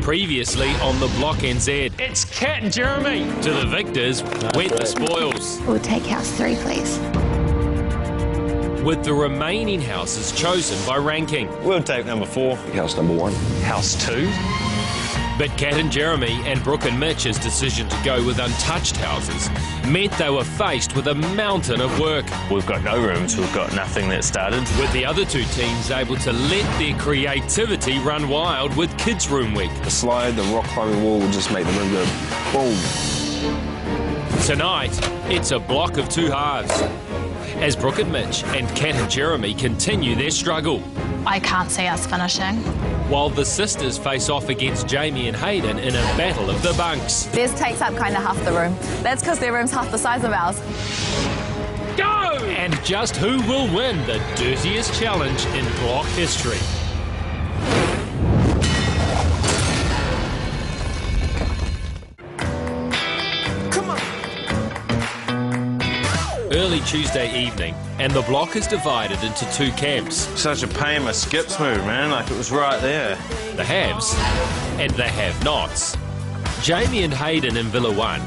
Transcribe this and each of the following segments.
Previously on the Block NZ, it's Kat and Jeremy. To the victors, went the spoils. We'll take house 3, please. With the remaining houses chosen by ranking. We'll take number 4. House number 1. House 2. But Kat and Jeremy and Brooke and Mitch's decision to go with untouched houses meant they were faced with a mountain of work. We've got no rooms, we've got nothing that started. With the other two teams able to let their creativity run wild with Kids Room Week. The slide, the rock climbing wall will just make the room go boom. Tonight, it's a block of 2 halves. As Brooke and Mitch and Kat and Jeremy continue their struggle. I can't see us finishing. While the sisters face off against Jamie and Hayden in a battle of the bunks. Theirs takes up kind of half the room. That's because their room's half the size of ours. Go! And just who will win the dirtiest challenge in block history? Early Tuesday evening, and the block is divided into 2 camps. Such a pain my skips moved, man, like it was right there. The haves and the have-nots. Jamie and Hayden in Villa 1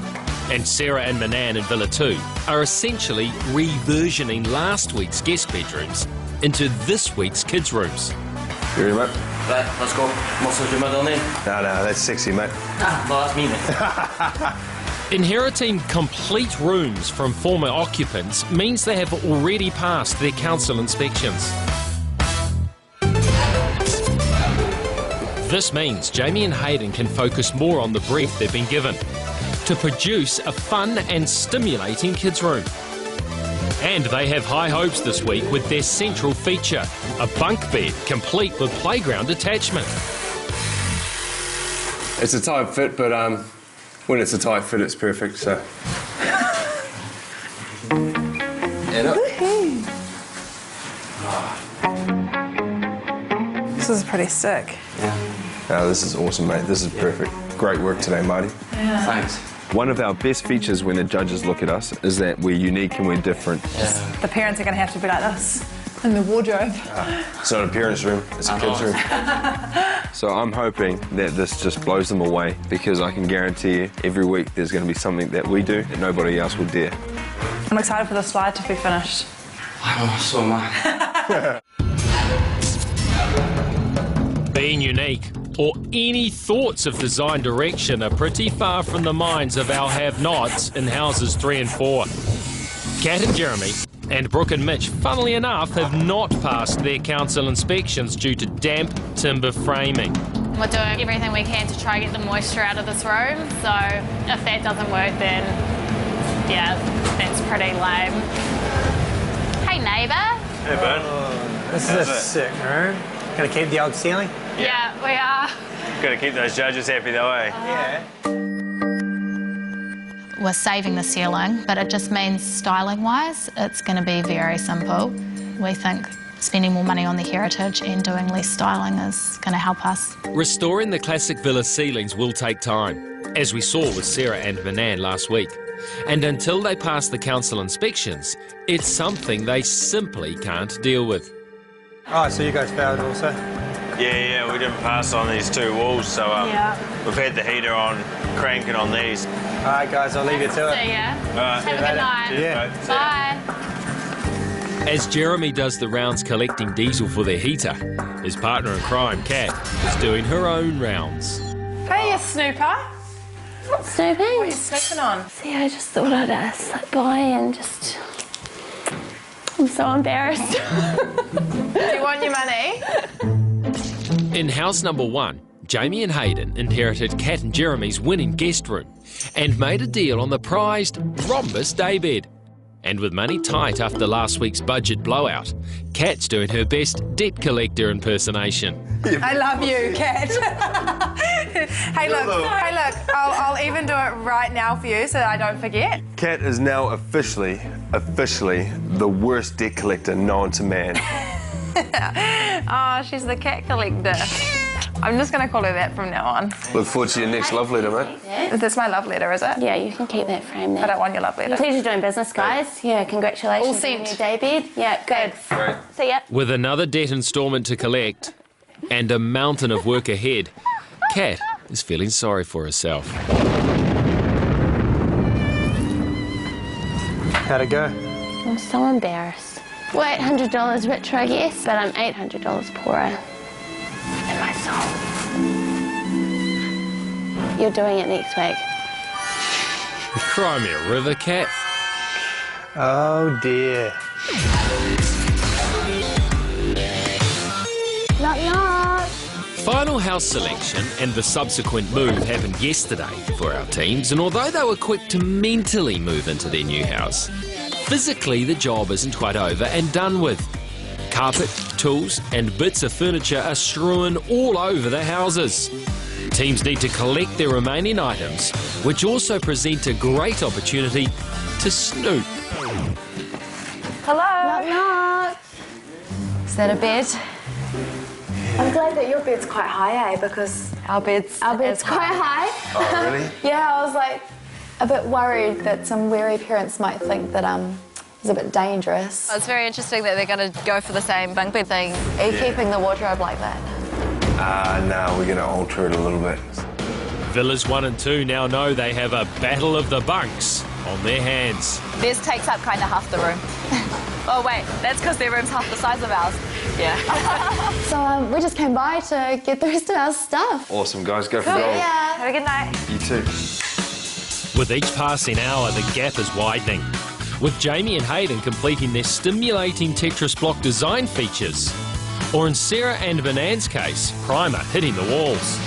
and Sarah and Manan in Villa 2 are essentially reversioning last week's guest bedrooms into this week's kids' rooms. You ready, mate? Right, let's go. Muscles your mother name. No, that's sexy, mate. No, that's me, mate. Inheriting complete rooms from former occupants means they have already passed their council inspections. This means Jamie and Hayden can focus more on the brief they've been given to produce a fun and stimulating kids' room. And they have high hopes this week with their central feature, a bunk bed complete with playground attachment. It's a tight fit, but when it's a tight fit, it's perfect, so. And up. This is pretty sick. Oh, this is awesome, mate. This is perfect. Great work today, Marty. Yeah. Thanks. One of our best features when the judges look at us is that we're unique and we're different. The parents are going to have to be like this in the wardrobe. It's not a parents' room, it's a kids' room. So I'm hoping that this just blows them away, because I can guarantee you every week there's going to be something that we do that nobody else would dare. I'm excited for the slide to be finished. Oh, so am I. Being unique or any thoughts of design direction are pretty far from the minds of our have-nots in houses 3 and 4. Kat and Jeremy and Brooke and Mitch, funnily enough, have not passed their council inspections due to damp timber framing. We're doing everything we can to try and get the moisture out of this room, so if that doesn't work, then yeah, that's pretty lame. Hey neighbour. Hey, bud. This is a sick room. Gonna keep the old ceiling? Yeah, we are. Gotta keep those judges happy though, eh? Yeah. We're saving the ceiling, but it just means styling-wise, it's going to be very simple. We think spending more money on the heritage and doing less styling is going to help us. Restoring the classic villa ceilings will take time, as we saw with Sarah and Manan last week. And until they pass the council inspections, it's something they simply can't deal with. Oh, so you guys failed also? Yeah, we didn't pass on these 2 walls, so we've had the heater on, cranking on these. All right, guys, I'll leave you to See it. ya. All right. Have a good night. Yeah. Bye. As Jeremy does the rounds collecting diesel for their heater, his partner in crime, Kat, is doing her own rounds. Hey, you snooper. Not snooping. What are you snooping on? See, I just thought I'd slip by and just... I'm so embarrassed. Do you want your money? In house number 1, Jamie and Hayden inherited Kat and Jeremy's winning guest room and made a deal on the prized Rhombus daybed. And with money tight after last week's budget blowout, Kat's doing her best debt collector impersonation. I love you, Kat. Hey, look, I'll even do it right now for you so that I don't forget. Kat is now officially the worst debt collector known to man. Oh, she's the cat collector. I'm just going to call her that from now on. Look forward to your next love letter, mate. That's my love letter, is it? Yeah, you can keep that frame there. I don't want your love letter. Pleasure doing business, guys. Yeah, congratulations All on sent. your daybed. Yeah, good. Great. See ya. With another debt instalment to collect and a mountain of work ahead, Kat is feeling sorry for herself. How'd it go? I'm so embarrassed. We're $800 richer, I guess, but I'm $800 poorer in my soul. You're doing it next week. Cry me a river, Kat. Oh dear. Knock, knock. Final house selection and the subsequent move happened yesterday for our teams, and although they were quick to mentally move into their new house, physically the job isn't quite over and done with. Carpet, tools and bits of furniture are strewn all over the houses. Teams need to collect their remaining items, which also present a great opportunity to snoop. Hello. Knock, knock. Is that a bed? I'm glad that your bed's quite high, because our bed's It's quite high. Oh, really? Yeah, I was like a bit worried that some wary parents might think that it's a bit dangerous. It's very interesting that they're going to go for the same bunk bed thing. Are you keeping the wardrobe like that? No, we're going to alter it a little bit. Villas 1 and 2 now know they have a battle of the bunks on their hands. Theirs takes up kind of half the room. Oh, wait, that's because their room's half the size of ours. Yeah. So we just came by to get the rest of our stuff. Awesome, guys. Go for gold. Yeah. Have a good night. You too. With each passing hour, the gap is widening, with Jamie and Hayden completing their stimulating Tetris block design features, or in Sarah and Banan's case, primer hitting the walls.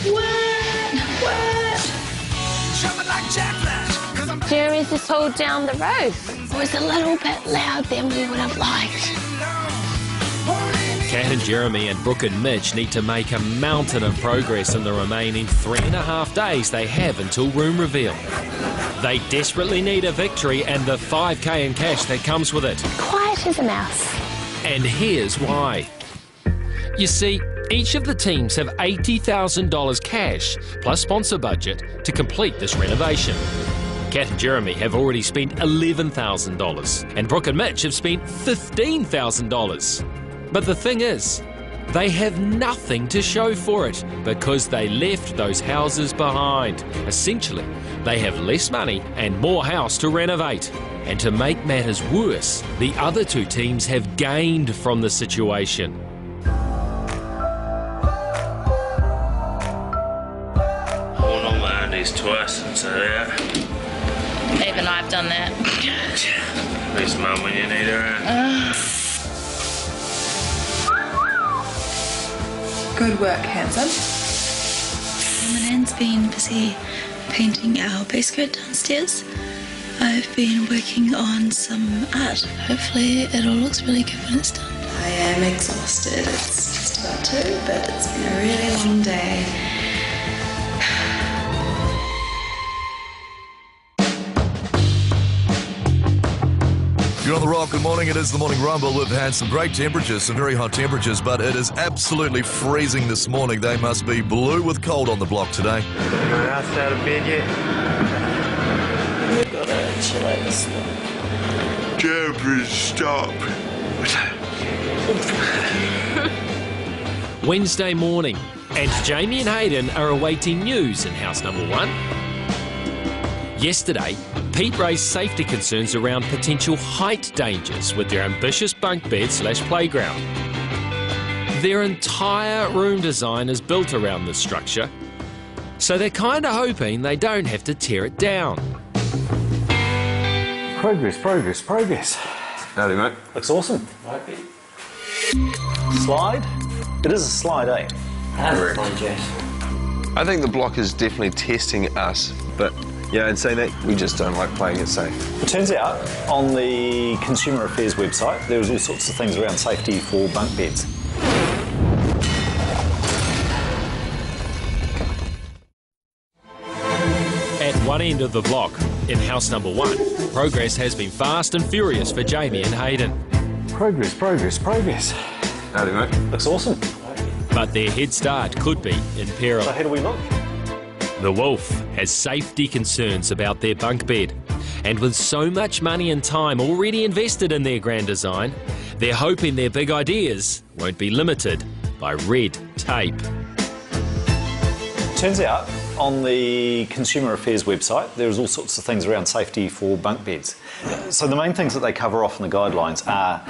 Jeremy's just hauled down the roof. It was a little bit loud than we would have liked. Kat and Jeremy and Brooke and Mitch need to make a mountain of progress in the remaining 3.5 days they have until room reveal. They desperately need a victory and the $5K in cash that comes with it. Quiet as a mouse. And here's why. You see, each of the teams have $80,000 cash plus sponsor budget to complete this renovation. Kat and Jeremy have already spent $11,000 and Brooke and Mitch have spent $15,000. But the thing is, they have nothing to show for it because they left those houses behind. Essentially, they have less money and more house to renovate. And to make matters worse, the other two teams have gained from the situation. Worn all my undies twice, so yeah. Even I've done that. Miss Mum when you need her. Good work, handsome. Manan's been busy painting our base coat downstairs. I've been working on some art. Hopefully it all looks really good when it's done. I am exhausted. It's just about 2, but it's been a really long day. You're on the Rock. Good morning. It is the Morning Rumble. We've had some great temperatures, some very hot temperatures, but it is absolutely freezing this morning. They must be blue with cold on the block today. Anyone else out of bed yet? We've got to chill out this morning. Jeffrey, stop. Wednesday morning, and Jamie and Hayden are awaiting news in house number 1. Yesterday, Pete raised safety concerns around potential height dangers with their ambitious bunk bed / playground. Their entire room design is built around this structure, so they're kind of hoping they don't have to tear it down. Progress, progress, progress. Howdy, mate. Looks awesome. Slide? It is a slide, eh? I think the block is definitely testing us, but yeah, in saying that, we just don't like playing it safe. It turns out, on the Consumer Affairs website, there was all sorts of things around safety for bunk beds. At one end of the block, in house number 1, progress has been fast and furious for Jamie and Hayden. Progress, progress, progress. Howdy, mate. Looks awesome. But their head start could be in peril. So how do we look? The Wolf has safety concerns about their bunk bed. And with so much money and time already invested in their grand design, they're hoping their big ideas won't be limited by red tape. Turns out, On the Consumer Affairs website, there's all sorts of things around safety for bunk beds. So the main things that they cover off in the guidelines are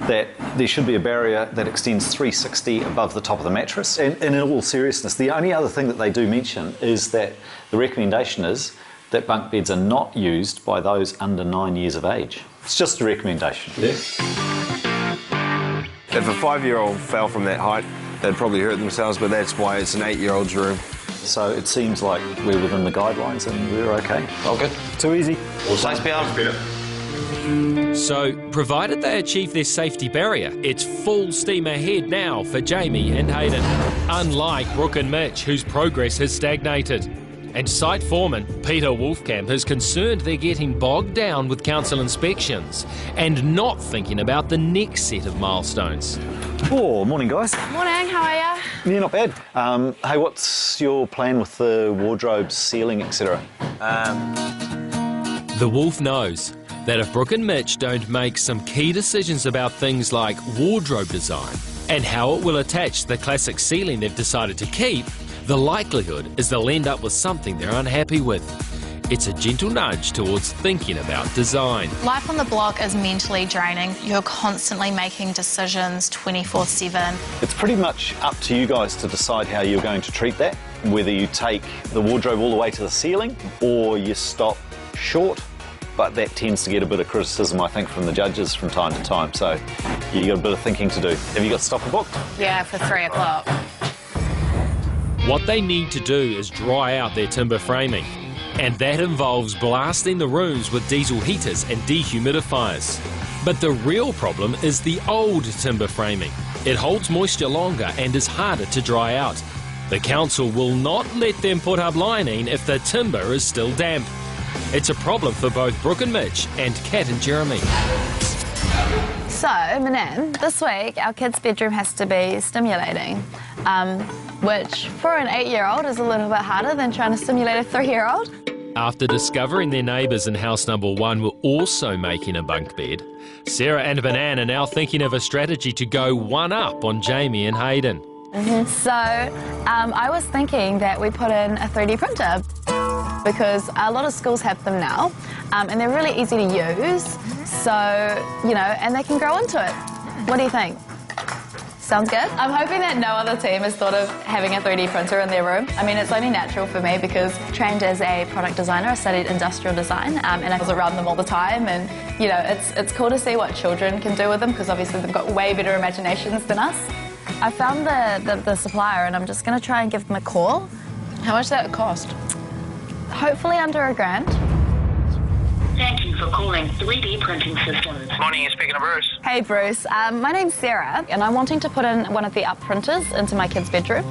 that there should be a barrier that extends 360 above the top of the mattress. And in all seriousness, the only other thing that they do mention is that the recommendation is that bunk beds are not used by those under 9 years of age. It's just a recommendation. Yeah. If a 5-year-old fell from that height, they'd probably hurt themselves, but that's why it's an 8-year-old's room. So it seems like we're within the guidelines and we're okay. All good. Too easy. Well, thanks, Peter. So, provided they achieve their safety barrier, it's full steam ahead now for Jamie and Hayden. Unlike Brooke and Mitch, whose progress has stagnated. And site foreman Peter Wolfkamp is concerned they're getting bogged down with council inspections and not thinking about the next set of milestones. Oh, morning guys. Morning, how are ya? Yeah, not bad. Hey, what's your plan with the wardrobes, ceiling, etc.? The Wolf knows that if Brooke and Mitch don't make some key decisions about things like wardrobe design and how it will attach to the classic ceiling they've decided to keep, the likelihood is they'll end up with something they're unhappy with. It's a gentle nudge towards thinking about design. Life on the block is mentally draining. You're constantly making decisions 24/7. It's pretty much up to you guys to decide how you're going to treat that, whether you take the wardrobe all the way to the ceiling or you stop short, but that tends to get a bit of criticism, I think, from the judges from time to time, so you've got a bit of thinking to do. Have you got stopper booked? Yeah, for 3 o'clock. What they need to do is dry out their timber framing, and that involves blasting the rooms with diesel heaters and dehumidifiers. But the real problem is the old timber framing. It holds moisture longer and is harder to dry out. The council will not let them put up lining if the timber is still damp. It's a problem for both Brooke and Mitch and Kat and Jeremy. So, Manan, this week our kid's bedroom has to be stimulating, which for an 8-year-old is a little bit harder than trying to stimulate a 3-year-old. After discovering their neighbours in house number 1 were also making a bunk bed, Sarah and Manan are now thinking of a strategy to go one up on Jamie and Hayden. So, I was thinking that we put in a 3D printer because a lot of schools have them now, and they're really easy to use, so, you know, and they can grow into it. What do you think? Sounds good? I'm hoping that no other team has thought of having a 3D printer in their room. I mean, it's only natural for me because trained as a product designer, I studied industrial design, and I was around them all the time, and, you know, it's cool to see what children can do with them because obviously they've got way better imaginations than us. I found the supplier and I'm just going to try and give them a call. How much does that cost? Hopefully under $1,000. Thank you for calling 3D Printing Systems. Morning, you're speaking to Bruce. Hey Bruce, my name's Sarah and I'm wanting to put in one of the up printers into my kid's bedroom.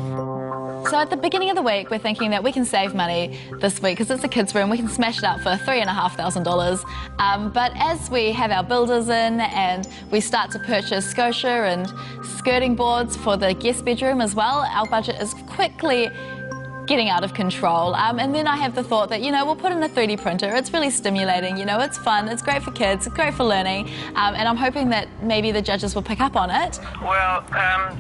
So at the beginning of the week, we're thinking that we can save money this week because it's a kid's room. We can smash it out for $3,500. But as we have our builders in and we start to purchase scotia and skirting boards for the guest bedroom as well, our budget is quickly getting out of control. And then I have the thought that, you know, we'll put in a 3D printer. It's really stimulating, you know, it's fun, it's great for kids, it's great for learning. And I'm hoping that maybe the judges will pick up on it. Well,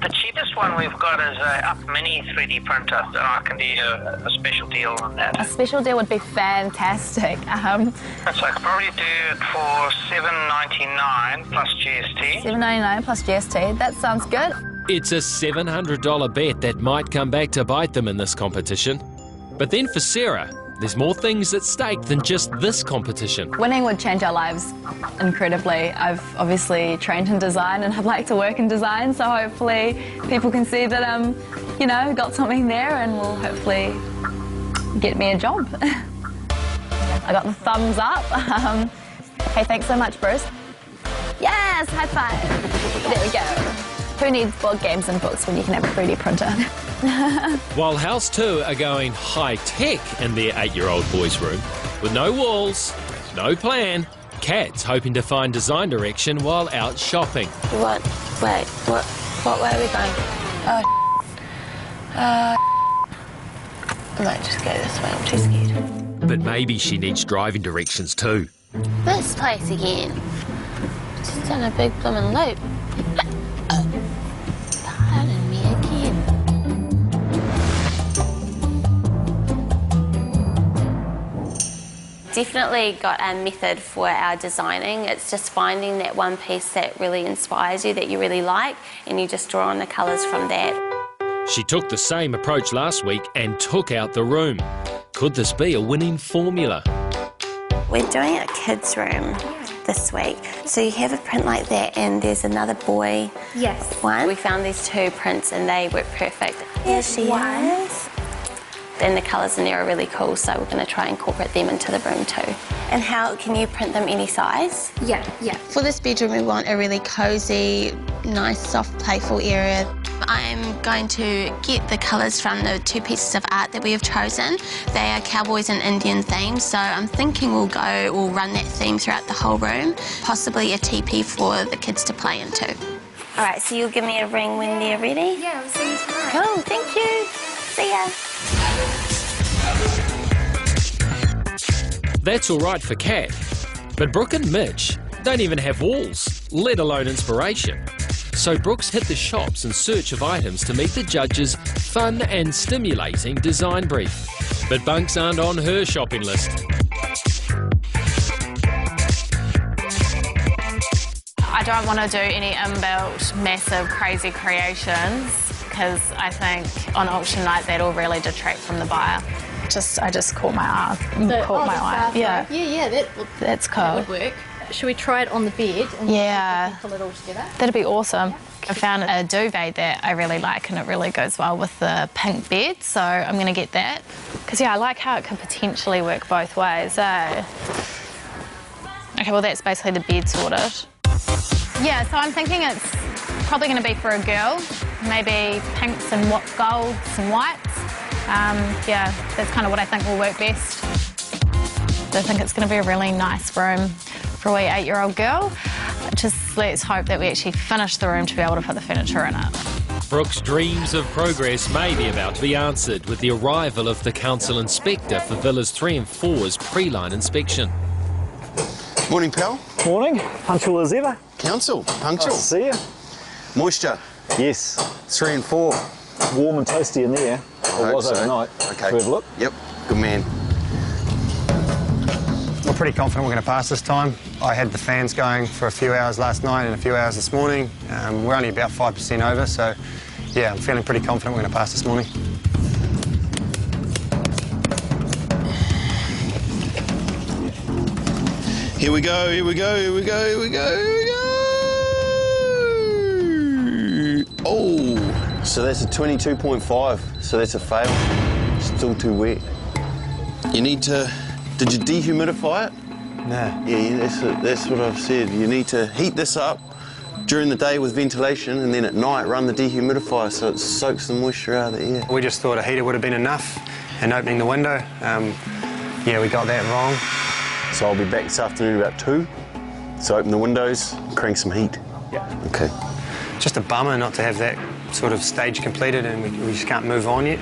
the cheapest one we've got is a Up Mini 3D printer. So I can do a special deal on that. A special deal would be fantastic. So I could probably do it for $7.99 plus GST. $7.99 plus GST, that sounds good. It's a $700 bet that might come back to bite them in this competition. But then for Sarah, there's more things at stake than just this competition. Winning would change our lives incredibly. I've obviously trained in design and I'd like to work in design, so hopefully people can see that I'm, you know, got something there and will hopefully get me a job. I got the thumbs up. Hey, thanks so much, Bruce. Yes, high five. There we go. Who needs board games and books when you can have a 3D printer? While House 2 are going high-tech in their 8-year-old boy's room, with no walls, no plan, Kat's hoping to find design direction while out shopping. What way are we going? I might just go this way, I'm too scared. But maybe she needs driving directions too. This place again. Just done a big bloomin' loop. Pardon me again. definitely got a method for our designing. It's just finding that one piece that really inspires you, that you really like, and you just draw on the colours from that. She took the same approach last week and took out the room. Could this be a winning formula? We're doing a kids' room this week. So you have a print like that and there's another boy one. We found these 2 prints and they work perfect. Here she is. And the colours in there are really cool, so we're going to try and incorporate them into the room too. And how can you print them any size? Yeah. For this bedroom we want a really cosy, nice, soft, playful area. I'm going to get the colours from the 2 pieces of art that we have chosen. They are cowboys and Indian themed, so I'm thinking we'll run that theme throughout the whole room, possibly a teepee for the kids to play into. All right, so you'll give me a ring when they're ready? Yeah, we'll see you tomorrow. Cool, thank you. See ya. That's all right for Kat, but Brooke and Mitch don't even have walls, let alone inspiration. So Brooks hit the shops in search of items to meet the judges' fun and stimulating design brief. But bunks aren't on her shopping list. I don't want to do any inbuilt, massive, crazy creations because I think on auction night that'll really detract from the buyer. I just caught my eye. Yeah. Yeah, That's cool. That would work. Should we try it on the bed and pull it all together? That'd be awesome. I found a duvet that I really like and it really goes well with the pink bed, so I'm going to get that. Because, I like how it could potentially work both ways, eh? Okay, well, that's basically the bed sorted. Yeah, so I'm thinking it's probably going to be for a girl, maybe pinks and golds and whites. Yeah, that's kind of what I think will work best. I think it's going to be a really nice room for a wee 8-year-old girl. Just let's hope that we actually finish the room to be able to put the furniture in it. Brooke's dreams of progress may be about to be answered with the arrival of the council inspector for Villas 3 and 4's pre-line inspection. Morning, pal. Morning. Punctual as ever. Council, punctual. Nice to see you. Moisture. Yes. 3 and 4. Warm and toasty in there. It was overnight. Okay. Should we have a look? Yep. Good man. We're pretty confident we're going to pass this time. I had the fans going for a few hours last night and a few hours this morning. We're only about 5% over, so yeah, I'm feeling pretty confident we're going to pass this morning. Here we go, here we go, here we go, here we go, here we go. Oh, so that's a 22.5, so that's a fail. Still too wet. You need to, did you dehumidify it? No. Yeah, that's what I've said. You need to heat this up during the day with ventilation and then at night run the dehumidifier so it soaks the moisture out of the air. We just thought a heater would have been enough and opening the window. Yeah, we got that wrong. So I'll be back this afternoon about 2. So open the windows, crank some heat. Yeah. Okay. Just a bummer not to have that sort of stage completed and we just can't move on yet.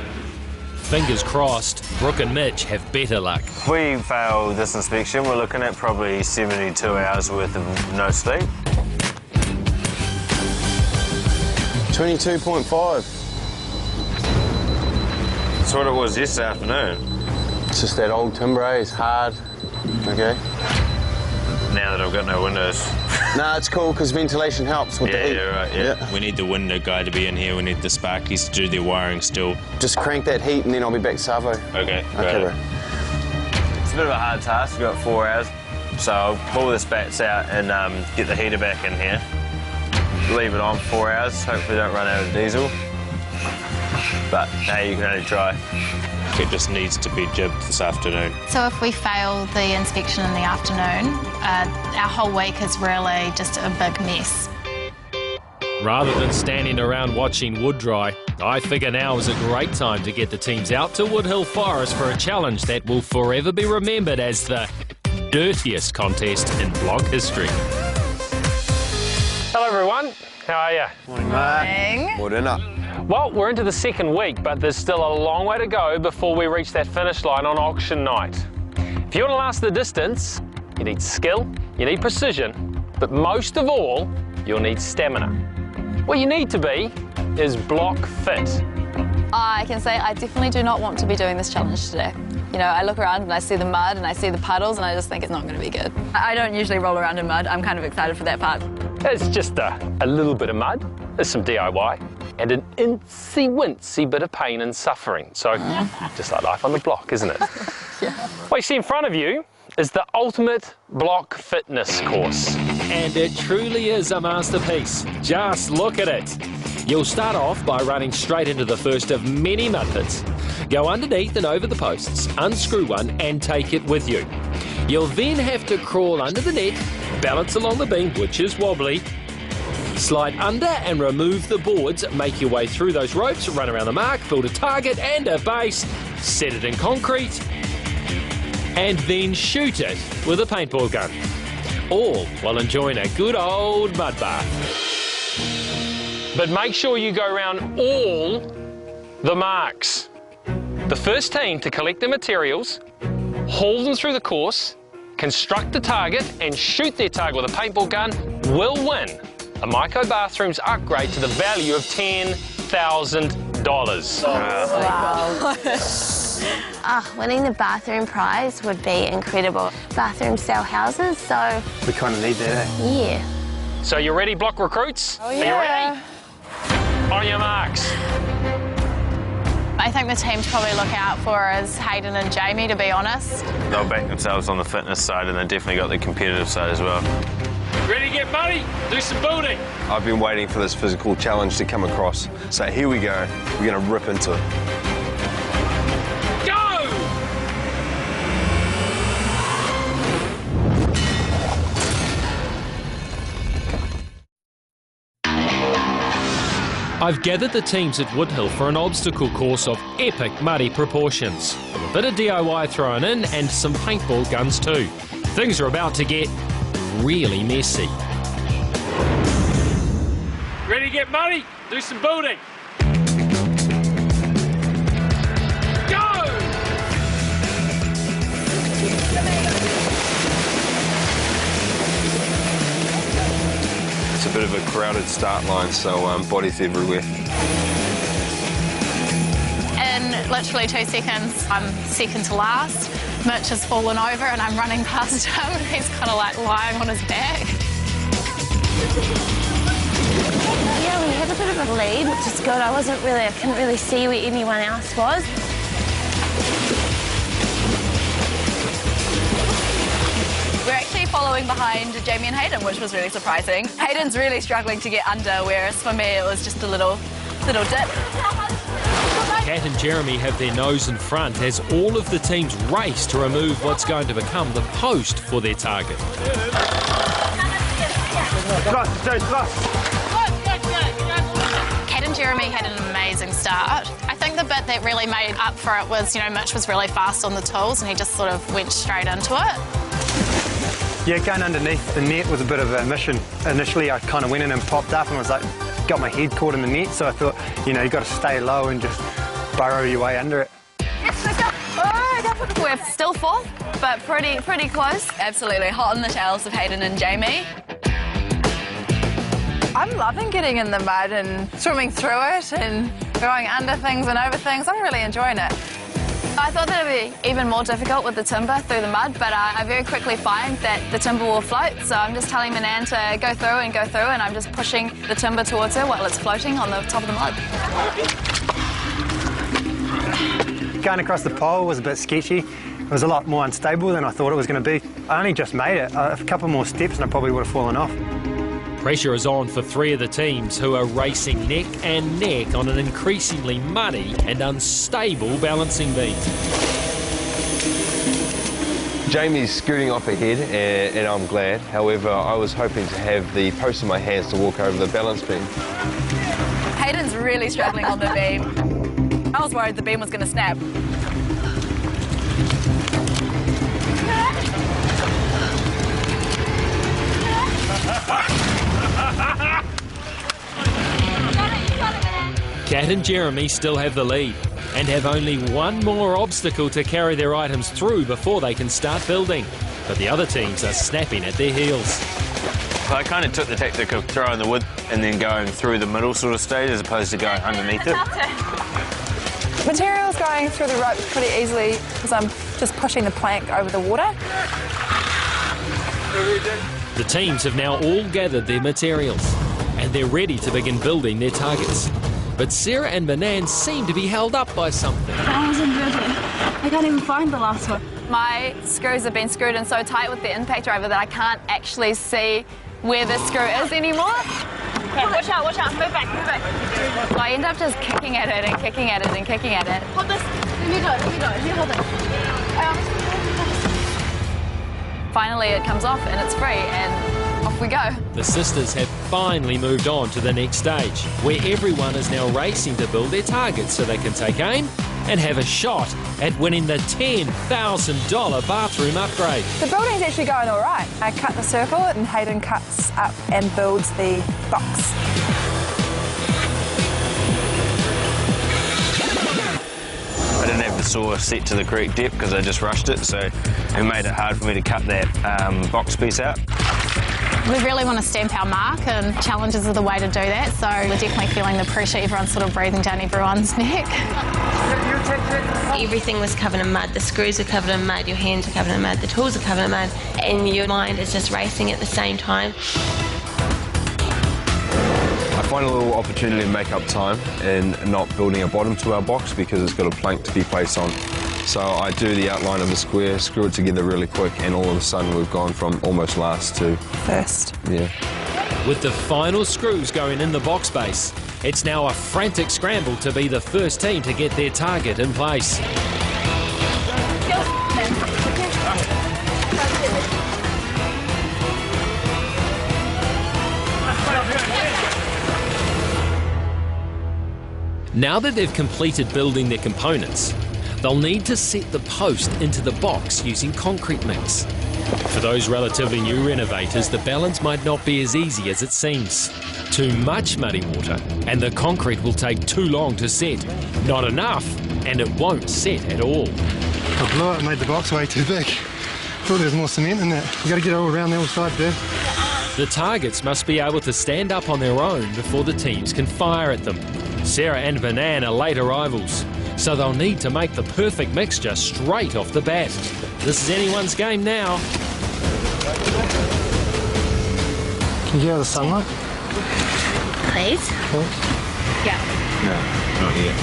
Fingers crossed, Brooke and Mitch have better luck. If we fail this inspection, we're looking at probably 72 hours worth of no sleep. 22.5. That's what it was yesterday afternoon. It's just that old timber, eh? It's hard. Okay. Now that I've got no windows. No, it's cool because ventilation helps with the heat. Yeah, right, yeah. We need the window guy to be in here. We need the sparkies to do their wiring still. Just crank that heat and then I'll be back Savo. Okay, Okay, bro. It's a bit of a hard task. We've got 4 hours. So I'll pull the spats out and get the heater back in here. Leave it on for 4 hours. Hopefully don't run out of diesel. But hey, you can only try. It just needs to be jibbed this afternoon. So if we fail the inspection in the afternoon, our whole week is really just a big mess. Rather than standing around watching wood dry, I figure now is a great time to get the teams out to Woodhill Forest for a challenge that will forever be remembered as the dirtiest contest in blog history. Hello everyone, how are you? Morning, mate. Morning up. Well, we're into the second week, but there's still a long way to go before we reach that finish line on auction night. If you want to last the distance, you need skill, you need precision, but most of all, you'll need stamina. What you need to be is block fit. I can say I definitely do not want to be doing this challenge today. You know, I look around and I see the mud and I see the puddles and I just think it's not going to be good. I don't usually roll around in mud. I'm kind of excited for that part. It's just a little bit of mud, there's some DIY, and an incy-wincy bit of pain and suffering. So, just like life on the block, isn't it? What you see in front of you is the ultimate block fitness course. And it truly is a masterpiece. Just look at it. You'll start off by running straight into the first of many mud pits. Go underneath and over the posts, unscrew one and take it with you. You'll then have to crawl under the net, balance along the beam, which is wobbly, slide under and remove the boards, make your way through those ropes, run around the mark, build a target and a base, set it in concrete, and then shoot it with a paintball gun. All while enjoying a good old mud bath. But make sure you go around all the marks. The first team to collect the materials, haul them through the course, construct the target and shoot their target with a paintball gun will win a Maiko Bathrooms upgrade to the value of $10,000. Wow. Winning the bathroom prize would be incredible. Bathrooms sell houses, so... We kind of need that, eh? Yeah. So you ready, block recruits? Oh, yeah. Are you ready? On your marks. I think the team to probably look out for is Hayden and Jamie, to be honest. They'll back themselves on the fitness side and they definitely got the competitive side as well. Ready to get muddy? Do some building. I've been waiting for this physical challenge to come across. So here we go. We're going to rip into it. Go! I've gathered the teams at Woodhill for an obstacle course of epic muddy proportions. With a bit of DIY thrown in and some paintball guns too. Things are about to get really messy. Ready to get muddy? Do some building. Go! It's a bit of a crowded start line, so bodies everywhere. In literally 2 seconds, I'm second to last. Mitch has fallen over and I'm running past him and he's kind of like lying on his back. Yeah, we had a bit of a lead, which is good. I couldn't really see where anyone else was. We're actually following behind Jamie and Hayden, which was really surprising. Hayden's really struggling to get under, whereas for me it was just a little dip. Kat and Jeremy have their nose in front as all of the teams race to remove what's going to become the post for their target. Kat and Jeremy had an amazing start. I think the bit that really made up for it was, Mitch was really fast on the tools and he just sort of went straight into it. Yeah, going underneath the net was a bit of a mission. Initially, I kind of went in and popped up and was like, got my head caught in the net, so I thought, you've got to stay low and just burrow your way under it. We're still fourth, but pretty close. Absolutely hot on the tails of Hayden and Jamie. I'm loving getting in the mud and swimming through it and going under things and over things. I'm really enjoying it. I thought that it would be even more difficult with the timber through the mud, but I very quickly find that the timber will float, so I'm just telling Manan to go through, and I'm just pushing the timber towards her while it's floating on the top of the mud. Going across the pole was a bit sketchy. It was a lot more unstable than I thought it was going to be. I only just made it. A couple more steps and I probably would have fallen off. Pressure is on for 3 of the teams who are racing neck and neck on an increasingly muddy and unstable balancing beam. Jamie's scooting off ahead and I'm glad. However, I was hoping to have the post in my hands to walk over the balance beam. Hayden's really struggling on the beam. I was worried the beam was going to snap. Kat and Jeremy still have the lead and have only one more obstacle to carry their items through before they can start building. But the other teams are snapping at their heels. I kind of took the tactic of throwing the wood and then going through the middle sort of stage as opposed to going underneath it. Material's going through the ropes pretty easily because I'm just pushing the plank over the water. The teams have now all gathered their materials and they're ready to begin building their targets. But Sarah and Manan seem to be held up by something. I can't even find the last one. My screws have been screwed in so tight with the impact driver that I can't actually see where the screw is anymore. Okay, watch out, move back. So I end up just kicking at it and kicking at it and kicking at it. Hold this, let me go, you hold it. Finally it comes off and it's free and off we go. The sisters have finally moved on to the next stage, where everyone is now racing to build their targets so they can take aim and have a shot at winning the $10,000 bathroom upgrade. The building's actually going all right. I cut the circle and Hayden cuts up and builds the box. I didn't have the saw set to the correct depth because I just rushed it, so it made it hard for me to cut that box piece out. We really want to stamp our mark, and challenges are the way to do that, so we're definitely feeling the pressure. Everyone's sort of breathing down everyone's neck. Everything was covered in mud. The screws are covered in mud, your hands are covered in mud, the tools are covered in mud, and your mind is just racing at the same time. I find a little opportunity to make up time in not building a bottom to our box because it's got a plank to be placed on. So I do the outline of the square, screw it together really quick, and all of a sudden we've gone from almost last to first. Yeah. With the final screws going in the box base, it's now a frantic scramble to be the first team to get their target in place. Now that they've completed building their components, they'll need to set the post into the box using concrete mix. For those relatively new renovators, the balance might not be as easy as it seems. Too much muddy water, and the concrete will take too long to set. Not enough, and it won't set at all. I blew it and made the box way too big. Thought there was more cement in that. You got to get it all around the other side there. The targets must be able to stand up on their own before the teams can fire at them. Sarah and Manan are late arrivals, so they'll need to make the perfect mixture straight off the bat. This is anyone's game now. Can you get out of the sunlight? Please? Yeah. No, not yet.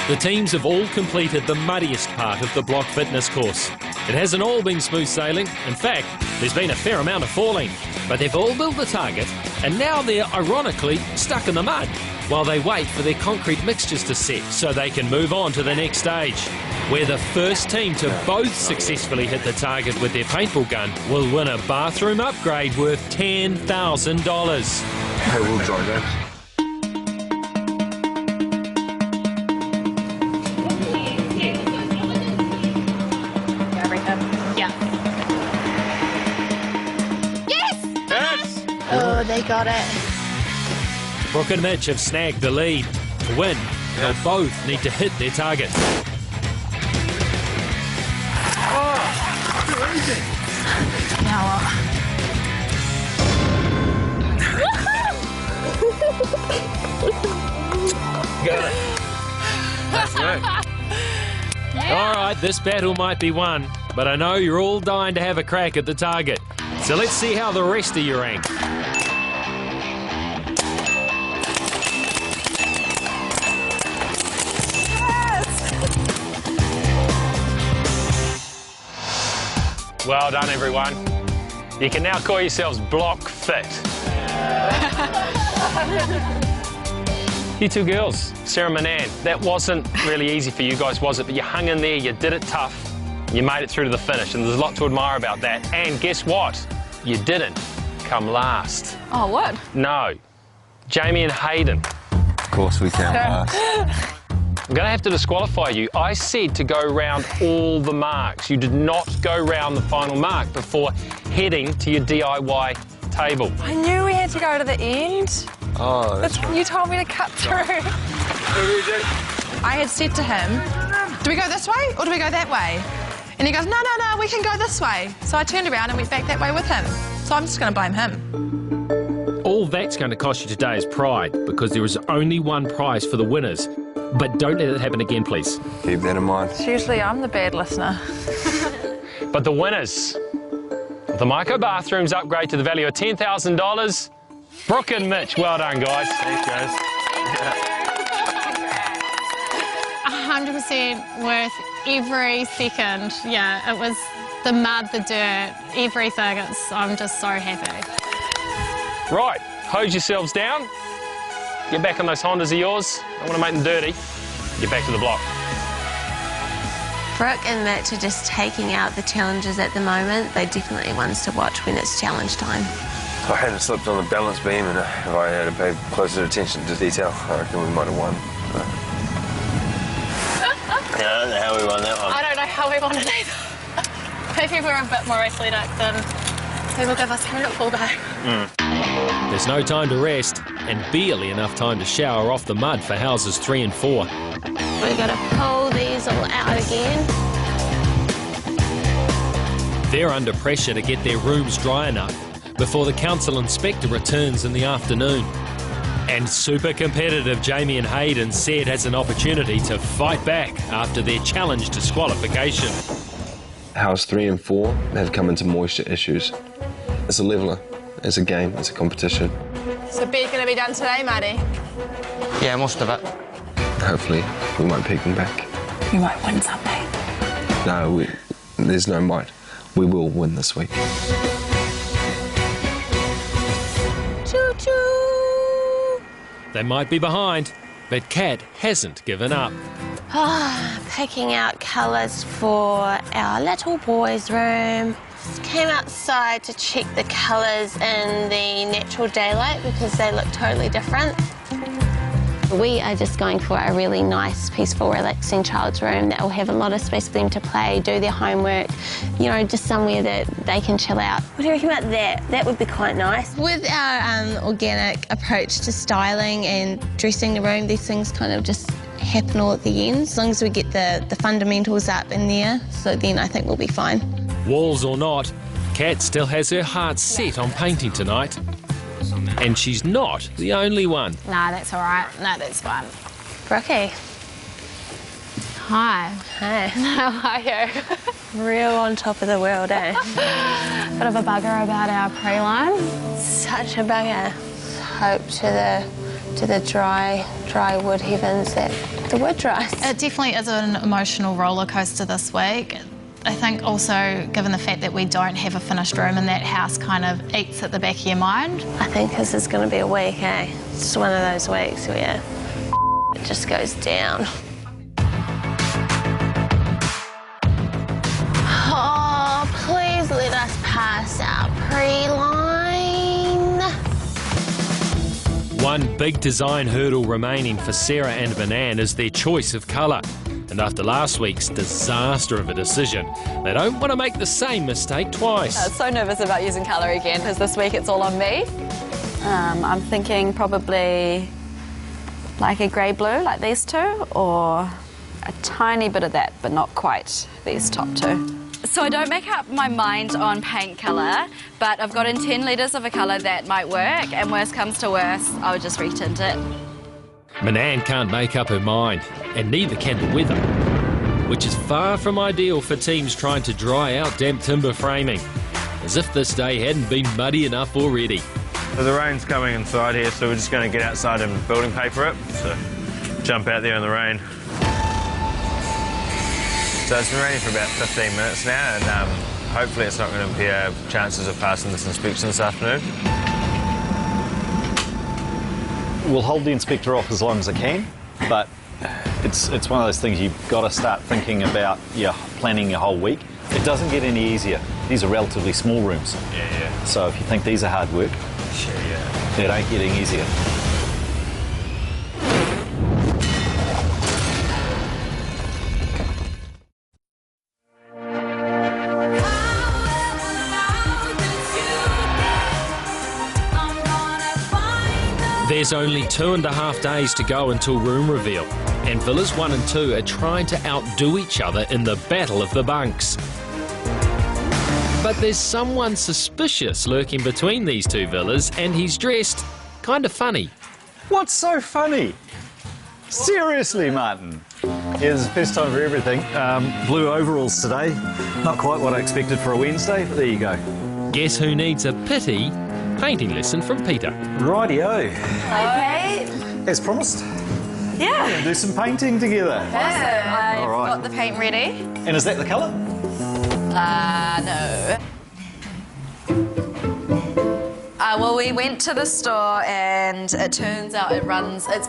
The teams have all completed the muddiest part of the block fitness course. It hasn't all been smooth sailing. In fact, there's been a fair amount of falling. But they've all built the target, and now they're ironically stuck in the mud while they wait for their concrete mixtures to set so they can move on to the next stage, where the first team to both successfully hit the target with their paintball gun will win a bathroom upgrade worth $10,000. Hey, we'll try that. Oh, they got it. Brooke and Mitch have snagged the lead. To win, they'll both need to hit their target. Now Got it. That's right. All right, this battle might be won, but I know you're all dying to have a crack at the target. So let's see how the rest of you rank. Well done, everyone. You can now call yourselves Block Fit. You two girls, Sarah and Manan, that wasn't really easy for you guys, was it? But you hung in there, you did it tough, you made it through to the finish, and there's a lot to admire about that. And guess what? You didn't come last. Oh, what? No. Jamie and Hayden. Of course we can last. I'm going to have to disqualify you. I said to go round all the marks. You did not go round the final mark before heading to your DIY table. I knew we had to go to the end. Oh, that's right. You told me to cut through. I had said to him, do we go this way or do we go that way? And he goes, no, we can go this way. So I turned around and went back that way with him. So I'm just going to blame him. All that's going to cost you today is pride, because there is only one prize for the winners. But don't let it happen again, please. Keep that in mind. Usually I'm the bad listener. But the winners, the Micro Bathrooms upgrade to the value of $10,000. Brooke and Mitch, well done, guys. Thanks, guys. 100% worth every second. Yeah, it was the mud, the dirt, everything. I'm just so happy. Right, hose yourselves down. Get back on those Hondas of yours. Don't want to make them dirty. Get back to the block. Brooke and Mitch are just taking out the challenges at the moment. They're definitely ones to watch when it's challenge time. If I hadn't slipped on the balance beam and if I had paid closer attention to detail, I reckon we might have won. Yeah, I don't know how we won that one. I don't know how we won it either. Maybe we're a bit more athletic than they will give us credit for, though. There's no time to rest and barely enough time to shower off the mud for houses 3 and 4. We've got to pull these all out again. They're under pressure to get their rooms dry enough before the council inspector returns in the afternoon. And super competitive Jamie and Hayden said has an opportunity to fight back after their challenge disqualification. House 3 and 4 have come into moisture issues. It's a leveller, it's a game, it's a competition. So bed going to be done today, Marty? Yeah, most of it. Hopefully, we might pick them back. You might win something. No, there's no might. We will win this week. Choo-choo! They might be behind, but Kat hasn't given up. Picking out colours for our little boys' room. Came outside to check the colours in the natural daylight because they look totally different. We are just going for a really nice, peaceful, relaxing child's room that will have a lot of space for them to play, do their homework, you know, just somewhere that they can chill out. What do you reckon about that? That would be quite nice. With our organic approach to styling and dressing the room, these things kind of just happen all at the end, as long as we get the fundamentals up in there, so then I think we'll be fine. Walls or not, Kat still has her heart set on painting tonight. And she's not the only one. Nah, that's all right. No, that's fine. Brookie. Hi. Hey. How are you? Real on top of the world, eh? Bit of a bugger about our pre-line. Such a bugger. Hope to the dry wood heavens that the wood dries. It definitely is an emotional roller coaster this week. I think also, given the fact that we don't have a finished room and that house kind of eats at the back of your mind. I think this is going to be a week, eh? It's just one of those weeks where it just goes down. Oh, please let us pass our pre-line. One big design hurdle remaining for Sarah and Banan is their choice of colour. And after last week's disaster of a decision, they don't want to make the same mistake twice. So nervous about using colour again, because this week it's all on me. I'm thinking probably like a grey-blue, like these two, or a tiny bit of that, but not quite these top two. So I don't make up my mind on paint colour, but I've got in 10 litres of a colour that might work, and worst comes to worst, I'll just retint it. Banan can't make up her mind, and neither can the weather, which is far from ideal for teams trying to dry out damp timber framing, as if this day hadn't been muddy enough already. So the rain's coming inside here, so we're just going to get outside and building paper it. So jump out there in the rain. So it's been raining for about 15 minutes now, and hopefully it's not going to impair chances of passing this inspection this afternoon. We'll hold the inspector off as long as I can, but it's one of those things you've got to start thinking about planning your whole week. It doesn't get any easier. These are relatively small rooms. Yeah. So if you think these are hard work, it ain't getting easier. There's There's only 2.5 days to go until room reveal, and villas 1 and 2 are trying to outdo each other in the battle of the bunks. But there's someone suspicious lurking between these two villas, and he's dressed kind of funny. What's so funny? Seriously, Martin. Here's the best time for everything. Blue overalls today. Not quite what I expected for a Wednesday, but there you go. Guess who needs a pity painting lesson from Peter? Rightio. Hi, Pete. As promised. Yeah. We're gonna do some painting together. I've All right. got the paint ready. And is that the colour? No. Well, we went to the store and it turns out it's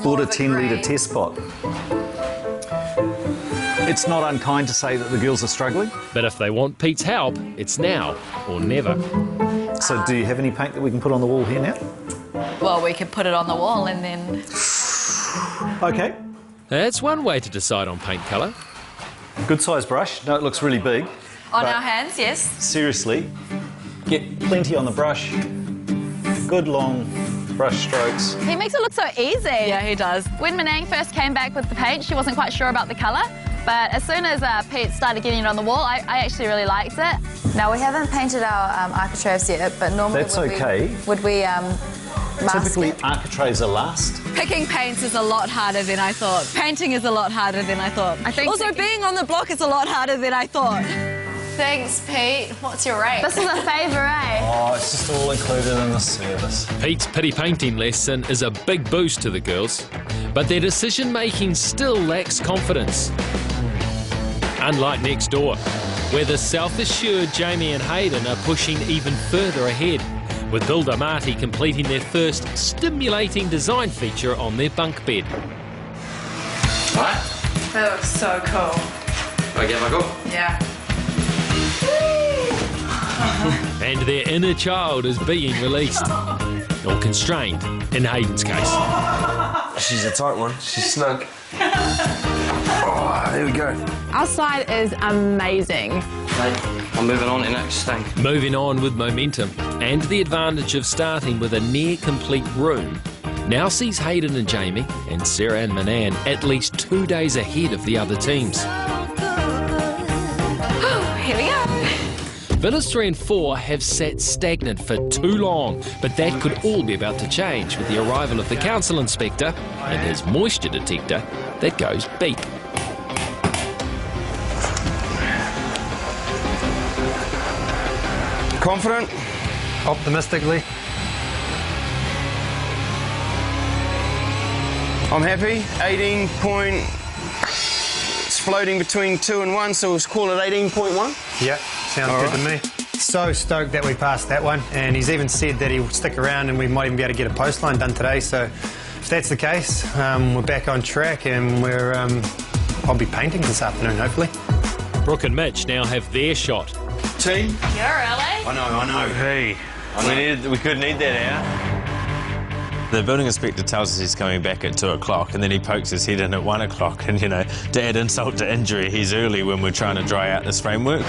more Bought a of 10-litre green. test pot. It's not unkind to say that the girls are struggling. But if they want Pete's help, it's now or never. So do you have any paint that we can put on the wall here now? Well, we could put it on the wall and then... Okay. That's one way to decide on paint colour. Good size brush. No, it looks really big. On but our hands, yes. Seriously, get plenty on the brush. Good long brush strokes. He makes it look so easy. Yeah, he does. When Manang first came back with the paint, she wasn't quite sure about the colour. But as soon as Pete started getting it on the wall, I actually really liked it. Now, we haven't painted our architraves yet, but normally That's okay. would we mask Typically, it? architraves are last. Picking paints is a lot harder than I thought. Painting is a lot harder than I thought. Also, being on the block is a lot harder than I thought. Thanks, Pete. What's your rate? This is a favour, eh? Oh, it's just all included in the service. Pete's pity painting lesson is a big boost to the girls, but their decision-making still lacks confidence. Unlike next door, where the self-assured Jamie and Hayden are pushing even further ahead, with Builder Marty completing their first stimulating design feature on their bunk bed. What? That looks so cool. I get my go? Yeah. And their inner child is being released, or constrained in Hayden's case. She's a tight one. She's snug. Oh, there we go. Outside is amazing. I'm moving on to the next thing. Moving on with momentum, and the advantage of starting with a near-complete room now sees Hayden and Jamie, and Sarah and Manan at least 2 days ahead of the other teams. Here we go. Villas 3 and 4 have sat stagnant for too long, but that could all be about to change with the arrival of the council inspector and his moisture detector that goes beep. Confident? Optimistically. I'm happy. 18 point. It's floating between 2 and 1, so we'll call it 18.1. Yeah, sounds All good right. to me. So stoked that we passed that one, and he's even said that he'll stick around and we might even be able to get a post line done today. So if that's the case, we're back on track, and I'll be painting this afternoon, hopefully. Brooke and Mitch now have their shot. Team? You're early. I know. Hey, we could need that out. The building inspector tells us he's coming back at 2 o'clock, and then he pokes his head in at 1 o'clock, and to add insult to injury, he's early when we're trying to dry out this framework.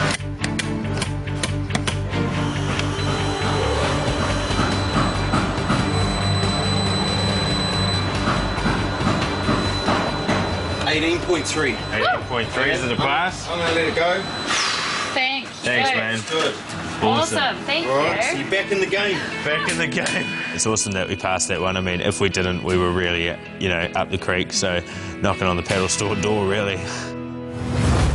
$18.3. 18.3 is it a pass? I'm going to let it go. Thanks. Thanks, man. Good. Awesome. Thank All right, so you. you're back in the game. Back in the game. It's awesome that we passed that one. I mean, if we didn't, we were really, up the creek, so knocking on the paddle store door, really.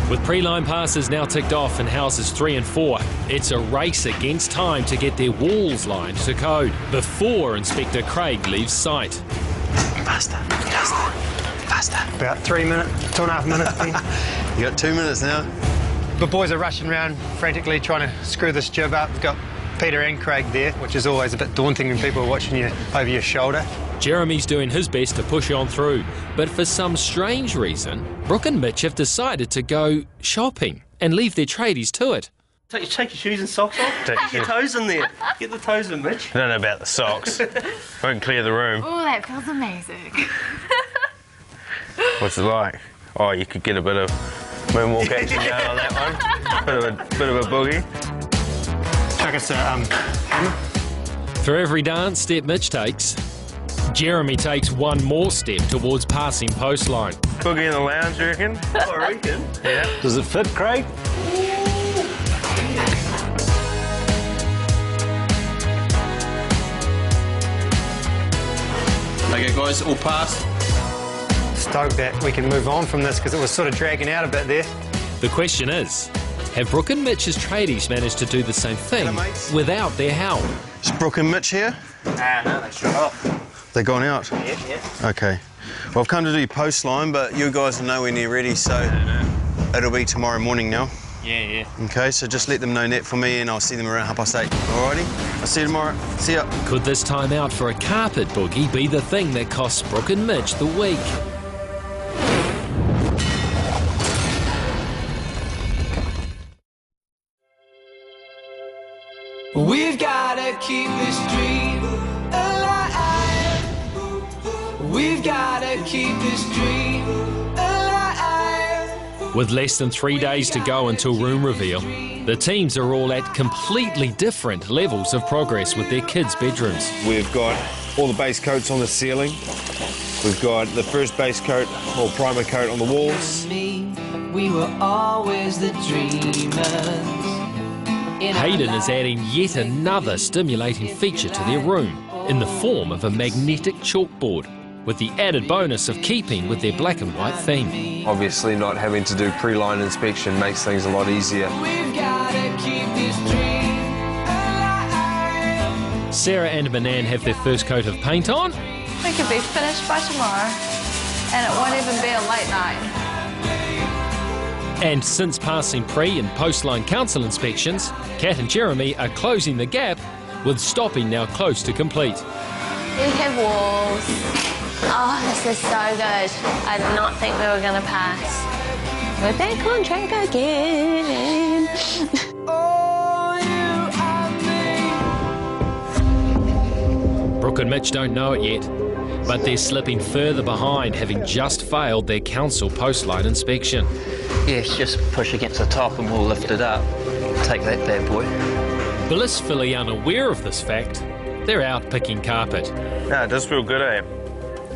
With pre-line passes now ticked off in houses 3 and 4, it's a race against time to get their walls lined to code before Inspector Craig leaves sight. Faster. About 3 minutes, 2.5 minutes. You got 2 minutes now. The boys are rushing around frantically trying to screw this jib up. We've got Peter and Craig there, which is always a bit daunting when people are watching you over your shoulder. Jeremy's doing his best to push on through, but for some strange reason, Brooke and Mitch have decided to go shopping and leave their tradies to it. Take your shoes and socks off. Get your toes in there. Get the toes in, Mitch. I don't know about the socks. Won't clear the room. Oh, that feels amazing. What's it like? Oh, you could get a bit of moonwalk action going on that one. Bit of a boogie. Chuck us a hammer. For every dance step Mitch takes, Jeremy takes one more step towards passing Postline. Boogie in the lounge, you reckon? I reckon. Yeah. Does it fit, Craig? Okay, guys, all passed. Stoked that we can move on from this because it was sort of dragging out a bit there. The question is, have Brooke and Mitch's tradies managed to do the same thing without their help? Is Brooke and Mitch here? No, they shut off. They're gone out? Yeah. Okay. Well, I've come to do your post line, but you guys are nowhere near ready, so it'll be tomorrow morning now. Yeah. Okay, so just let them know net for me and I'll see them around 8:30. Alrighty? I'll see you tomorrow. See ya. Could this time out for a carpet boogie be the thing that costs Brooke and Mitch the week? We've gotta keep this dream alive. We've gotta keep this dream alive. With less than 3 days to go until room reveal, the teams are all at completely different levels of progress with their kids' bedrooms. We've got all the base coats on the ceiling. We've got the first base coat or primer coat on the walls. We were always the dreamers. Hayden is adding yet another stimulating feature to their room in the form of a magnetic chalkboard, with the added bonus of keeping with their black and white theme. Obviously not having to do pre-line inspection makes things a lot easier. Sarah and Manan have their first coat of paint on. We could be finished by tomorrow, and it won't even be a late night. And since passing pre- and post-line council inspections, Kat and Jeremy are closing the gap, with stopping now close to complete. We have walls. Oh, this is so good. I did not think we were going to pass. We're back on track again. Brooke and Mitch don't know it yet, but they're slipping further behind, having just failed their council post-line inspection. Yes, just push against the top and we'll lift it up. Take that bad boy. Blissfully unaware of this fact, they're out picking carpet. Yeah, it does feel good, eh?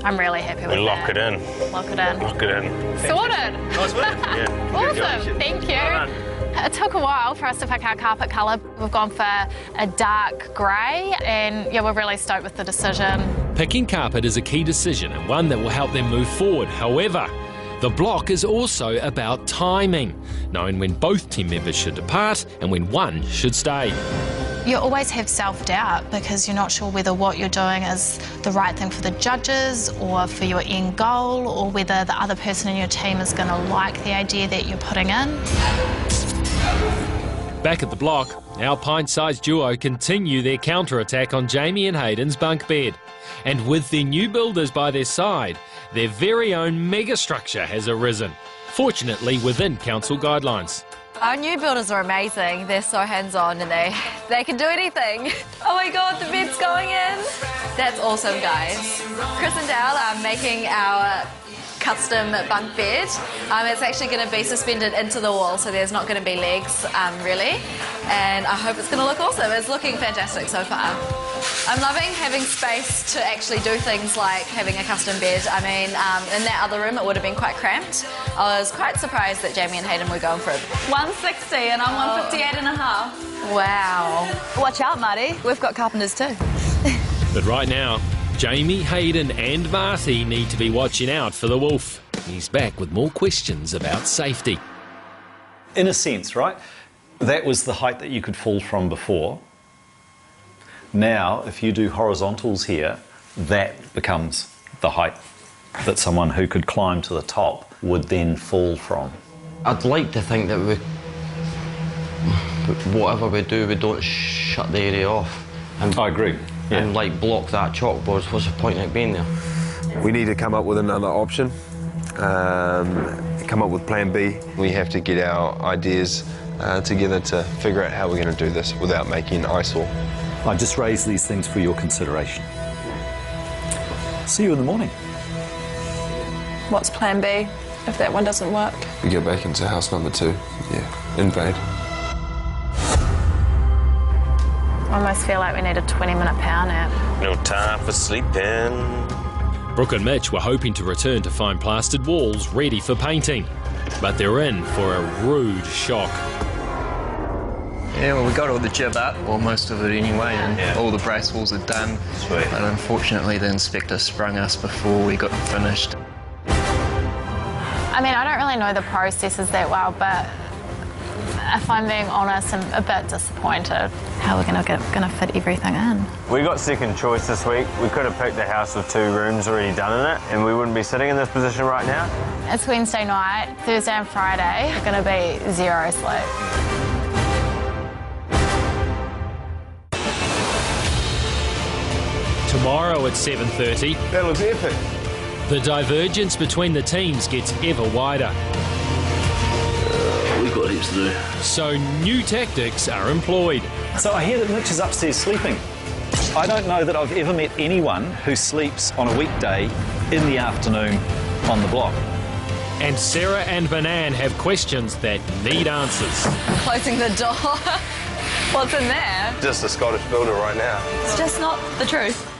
I'm really happy with We that. lock it in. Lock it in. Lock it in. Sorted. Nice work. Yeah. Awesome. Thank you. It took a while for us to pick our carpet colour. We've gone for a dark grey, and yeah, we're really stoked with the decision. Picking carpet is a key decision and one that will help them move forward. However, the block is also about timing, knowing when both team members should depart and when one should stay. You always have self-doubt because you're not sure whether what you're doing is the right thing for the judges or for your end goal, or whether the other person in your team is going to like the idea that you're putting in. Back at the block, our pint-sized duo continue their counter-attack on Jamie and Hayden's bunk bed. And with their new builders by their side, their very own mega-structure has arisen, fortunately within council guidelines. Our new builders are amazing. They're so hands-on and they can do anything. Oh my God, the bed's going in. That's awesome, guys. Chris and Dale are making our custom bunk bed. It's actually going to be suspended into the wall, so there's not going to be legs, really. And I hope it's going to look awesome. It's looking fantastic so far. I'm loving having space to actually do things like having a custom bed. I mean, in that other room it would have been quite cramped. I was quite surprised that Jamie and Hayden were going for it. 160 and I'm 158 and a half. Wow. Watch out, Marty. We've got carpenters too. But right now, Jamie, Hayden and Marty need to be watching out for the wolf. He's back with more questions about safety. In a sense, right? That was the height that you could fall from before. Now, if you do horizontals here, that becomes the height that someone who could climb to the top would then fall from. I'd like to think that whatever we do, we don't shut the area off. And I agree. Yeah. And like block that chalkboard. What's the point in it being there? We need to come up with another option, come up with plan B. We have to get our ideas together to figure out how we're going to do this without making an eyesore. I just raise these things for your consideration. See you in the morning. What's plan B if that one doesn't work? We go back into house number 2, yeah, invade. Almost feel like we need a 20-minute power nap. No time for sleeping. Brooke and Mitch were hoping to return to find plastered walls ready for painting, but they're in for a rude shock. Yeah, well, we got all the jib up, or most of it anyway, and all the brace walls are done. Sweet. But unfortunately, the inspector sprung us before we got finished. I mean, I don't really know the processes that well, but if I'm being honest, I'm a bit disappointed how we're going to fit everything in. We got second choice this week. We could have picked a house with 2 rooms already done in it, and we wouldn't be sitting in this position right now. It's Wednesday night, Thursday and Friday are going to be 0 sleep. Tomorrow at 7:30. That looks epic. The divergence between the teams gets ever wider. We've got heaps to do. So new tactics are employed. So I hear that Mitch is upstairs sleeping. I don't know that I've ever met anyone who sleeps on a weekday in the afternoon on the block. And Sarah and Banan have questions that need answers. I'm closing the door. What's in there? Just a Scottish builder right now. It's just not the truth.